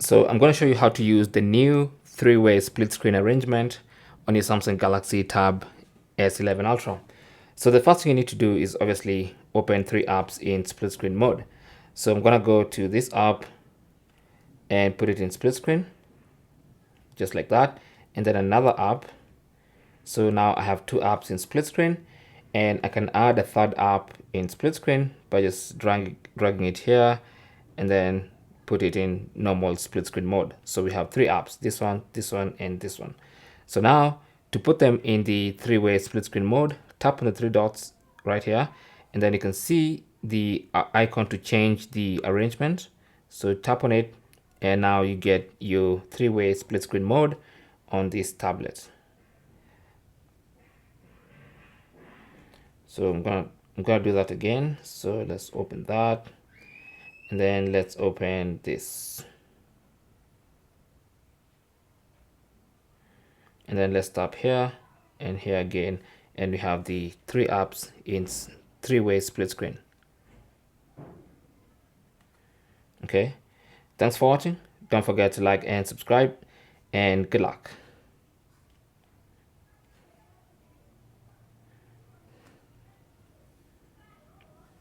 So I'm going to show you how to use the new three-way split screen arrangement on your Samsung Galaxy Tab S11 Ultra. So the first thing you need to do is obviously open three apps in split screen mode. So I'm going to go to this app and put it in split screen, just like that. And then another app. So now I have two apps in split screen, and I can add a third app in split screen by just dragging it here and then put it in normal split screen mode. So we have three apps, this one, and this one. So now to put them in the three-way split screen mode, tap on the three dots right here, and then you can see the icon to change the arrangement. So tap on it, and now you get your three-way split screen mode on this tablet. So I'm gonna do that again. So let's open that, and then let's open this, and then let's tap here and here again, and we have the three apps in three-way split screen. Okay, thanks for watching. Don't forget to like and subscribe, and good luck.